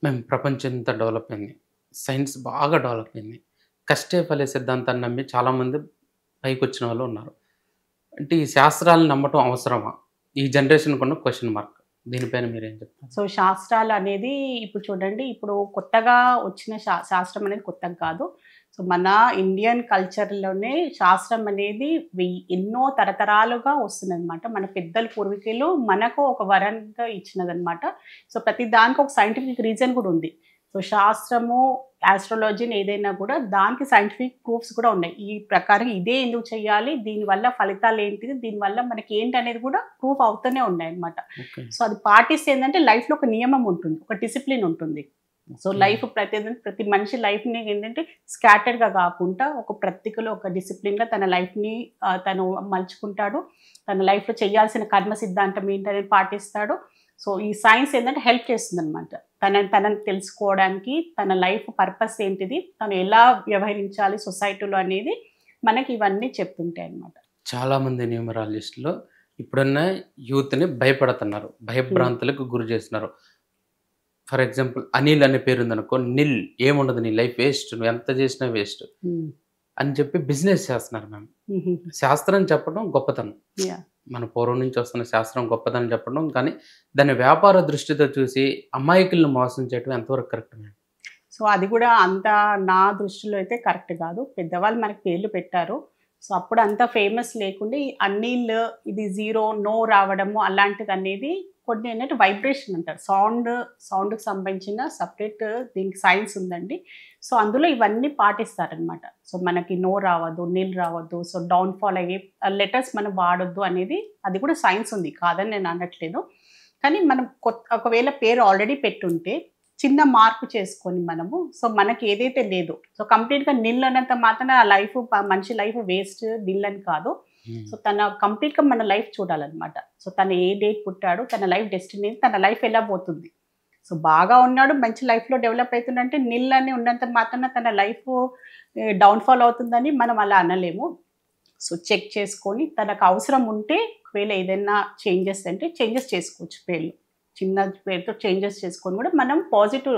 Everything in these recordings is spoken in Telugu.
మేము ప్రపంచం ఇంత డెవలప్ అయింది. సైన్స్ బాగా డెవలప్ అయింది. కష్టే ఫలే సిద్ధాంతాన్ని నమ్మి చాలామంది పైకొచ్చిన వాళ్ళు ఉన్నారు. అంటే ఈ శాస్త్రాలను నమ్మటం అవసరమా? ఈ జనరేషన్‌కున్న క్వెషన్ మార్క్. దీనిపైన మీరేం చెప్తారు? సో, శాస్త్రాలనేది ఇప్పుడు చూడండి, ఇప్పుడు కొత్తగా వచ్చిన శాస్త్రం అనేది కొత్తగా కాదు. సో, మన ఇండియన్ కల్చర్‌లోనే శాస్త్రం అనేది ఎన్నో తరతరాలుగా వస్తుందనమాట. మన పెద్దలు, పూర్వీకులు మనకు ఒక వరంగా ఇచ్చినదనమాట. సో, ప్రతి దానికి ఒక సైంటిఫిక్ రీజన్ కూడా ఉంది. సో, శాస్త్రము, యాస్ట్రాలజీని ఏదైనా కూడా దానికి సైంటిఫిక్ ప్రూఫ్స్ కూడా ఉన్నాయి. ఈ ప్రకారం ఇదే ఎందుకు చేయాలి? దీనివల్ల ఫలితాలేంటిది? దీనివల్ల మనకేంటనేది కూడా ప్రూఫ్ అవుతూనే ఉన్నాయన్నమాట. ఓకే. సో, అది పాటిస్తే ఏందంటే లైఫ్‌లో ఒక నియమం ఉంటుంది. ఒక డిసిప్లిన్ ఉంటుంది. So, okay. లైఫ్ ప్రతి మనిషి లైఫ్‌ని ఏంటంటే స్కాటర్డ్‌గా కాకుండా ఒక ప్రత్యేకలో ఒక డిసిప్లిన్‌గా తన లైఫ్‌ని తను మలుచుకుంటాడు. తన లైఫ్‌లో చేయాల్సిన కర్మ సిద్ధాంతం ఏంటనేది పాటిస్తాడు. సో, ఈ సైన్స్ ఏంటంటే హెల్ప్ చేస్తుందనమాట. తనని తెలుసుకోవడానికి, తన లైఫ్ పర్పస్ ఏంటిది, తను ఎలా వ్యవహరించాలి సొసైటీలో అనేది మనకి ఇవన్నీ చెప్తుంటాయన్నమాట. చాలామంది న్యూమరాలజిస్టులు ఇప్పుడున్న యూత్‌ని భయపెడుతున్నారు. భయభ్రాంతులకు గురి చేస్తున్నారు. ఫర్ ఎగ్జాంపుల్ అనిల్ అనే పేరుందనుకో, నిల్ ఏముండదు నీ లైఫ్ వేస్ట్. నువ్వు ఎంత చేసినా వేస్ట్ హ్మ్. అని చెప్పి బిజినెస్ చేస్తున్నారు మ్యామ్. హుహు. శాస్త్రం చెప్పడం గొప్పతనం. యాహ్! మన పూర్వం నుంచి వస్తున్న శాస్త్రం గొప్పదని చెప్పడం, కానీ దాన్ని వ్యాపార దృష్టితో చూసి అమాయకులను మోసం చేయడం ఎంతవరకు కరెక్ట్ మ్యామ్? సో, అది గూడా అంత నా దృష్టిలో అయితే కరెక్ట్ గాదు. పెద్దవాళ్ళు మనకి పేర్లు పెట్టారు. సో, అప్పుడు అంత ఫేమస్ లేకుండా ఈ అనిల్ ఇది జీరో, నో రావడము అలాంటిదనేది కొన్ని ఏంటంటే వైబ్రేషన్ అంటారు. సౌండ్‌కి సంబంధించిన సెపరేట్ దీనికి సైన్స్ ఉందండి. సో, అందులో ఇవన్నీ పాటిస్తారనమాట. సో, మనకి నో రావద్దు, నిల్ రావద్దు, సో, డౌన్‌ఫాల్ అయ్యే లెటర్స్ మనం వాడొద్దు అనేది అది కూడా సైన్స్ ఉంది. కాదని నేను అనట్లేదు. కానీ మనం ఒకవేళ పేరు ఆల్రెడీ పెట్టుంటే చిన్న మార్పు చేసుకొని మనము సో, మనకి ఏదైతే లేదో సో, కంప్లీట్‌గా నిల్ అన్నంత మాత్రాన ఆ లైఫ్ మనిషి లైఫ్ వేస్ట్ నిల్ అని కాదు. సో, తన కంప్లీట్‌గా మన లైఫ్ చూడాలనమాట. సో, తను ఏ డేట్ పుట్టాడు, తన లైఫ్ డెస్టినీ, తన లైఫ్ ఎలా పోతుంది. సో, బాగా ఉన్నాడు, మంచి లైఫ్‌లో డెవలప్ అయితుండంటే నిల్ అని ఉన్నంత మాత్రాన తన లైఫ్ డౌన్‌ఫాల్ అవుతుందని మనం అలా అనలేము. సో, చెక్ చేసుకొని తనకు అవసరం ఉంటే ఒకవేళ ఏదైనా చేంజెస్ అంటే చేంజెస్ చేసుకోవచ్చు పేర్లు. చిన్న పేరుతో చేంజెస్ చేసుకొని కూడా మనం పాజిటివ్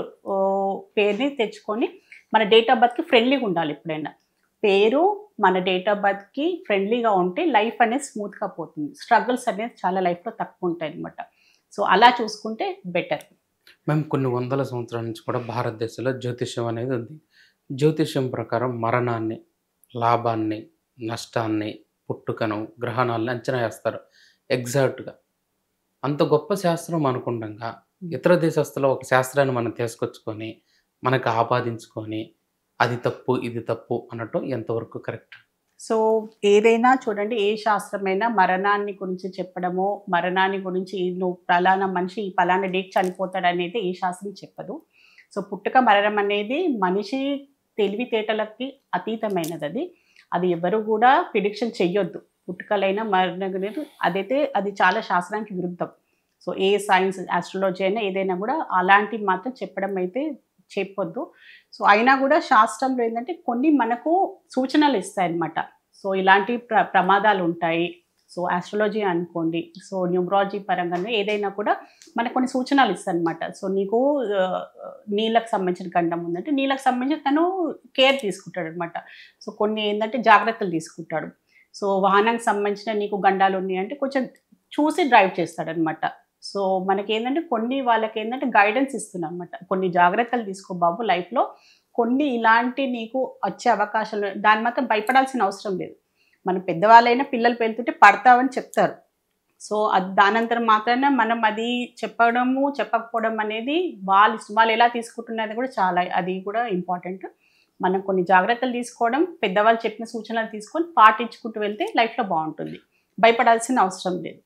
పేరుని తెచ్చుకొని మన డేట్ ఆఫ్ బర్త్‌కి ఫ్రెండ్లీగా ఉండాలి ఎప్పుడైనా. పేరు మన డేట్ ఆఫ్ బర్త్‌కి ఫ్రెండ్లీగా ఉంటే లైఫ్ అనేది స్మూత్‌గా పోతుంది. స్ట్రగుల్స్ అనేది చాలా లైఫ్‌లో తక్కువ ఉంటాయన్నమాట. సో, అలా చూసుకుంటే బెటర్. మేము కొన్ని వందల సంవత్సరాల నుంచి కూడా భారతదేశంలో జ్యోతిష్యం అనేది ఉంది. జ్యోతిష్యం ప్రకారం మరణాన్ని, లాభాన్ని, నష్టాన్ని, పుట్టుకను, గ్రహణాలను అంచనా వేస్తారు ఎగ్జాక్ట్‌గా. అంత గొప్ప శాస్త్రం అనుకుండంగా ఇతర దేశస్తులు ఒక శాస్త్రాన్ని మనం తీసుకొచ్చుకొని, మనకు ఆపాదించుకొని, అది తప్పు, ఇది తప్పు అనటం ఎంతవరకు కరెక్ట్? సో, ఏదైనా చూడండి ఏ శాస్త్రమైనా మరణాన్ని గురించి చెప్పడమో, మరణాన్ని గురించి నువ్వు పలానా మనిషి ఈ పలానా డేట్ చనిపోతాడనేది ఏ శాస్త్రం చెప్పదు. సో, పుట్టుక, మరణం అనేది మనిషి తెలివితేటలకి అతీతమైనదది. అది ఎవరు గూడా ప్రిడిక్షన్ చెయ్యొద్దు. పుట్టుకలైనా, మరణం అనేది అది చాలా శాస్త్రానికి విరుద్ధం. సో, ఏ సైన్స్, యాస్ట్రాలజీ అయినా ఏదైనా గూడా అలాంటివి మాత్రం చెప్పడం అయితే చెప్పొద్దు. సో, అయినా గూడా శాస్త్రంలో ఏందంటే కొన్ని మనకు సూచనలు ఇస్తాయన్నమాట. సో, ఇలాంటి ప్రమాదాలుంటాయి. సో, యాస్ట్రాలజీ అనుకోండి, సో, న్యూమరాలజీ పరంగానే ఏదైనా కూడా మనకు కొన్ని సూచనలు ఇస్తాయన్నమాట. సో, నీకు నీళ్ళకి సంబంధించిన గండం ఉందంటే, నీళ్ళకి సంబంధించి తను కేర్ తీసుకుంటాడనమాట. సో, కొన్ని ఏందంటే జాగ్రత్తలు తీసుకుంటాడు. సో, వాహనానికి సంబంధించిన నీకు గండాలున్నాయంటే కొంచెం చూసి డ్రైవ్ చేస్తాడనమాట. సో, మనకేందంటే కొన్ని వాళ్ళకేందంటే గైడెన్స్ ఇస్తున్నామన్నమాట. కొన్ని జాగ్రత్తలు తీసుకో బాబు లైఫ్‌లో. కొన్ని ఇలాంటి నీకు వచ్చే అవకాశాలు దాన్ని మాత్రం భయపడాల్సిన అవసరం లేదు. మన పెద్దవాళ్ళైనా పిల్లలు పెళ్తుంటే పడతావని చెప్తారు. సో, దానంతరం మాత్రాన మనం అది చెప్పడము, చెప్పకపోవడం అనేది వాళ్ళు ఎలా తీసుకుంటున్నది కూడా చాలా అది కూడా ఇంపార్టెంట్. మనం కొన్ని జాగ్రత్తలు తీసుకోవడం, పెద్దవాళ్ళు చెప్పిన సూచనలు తీసుకొని పాటించుకుంటూ వెళ్తే లైఫ్‌లో బావుంటుంది. భయపడాల్సిన అవసరం లేదు.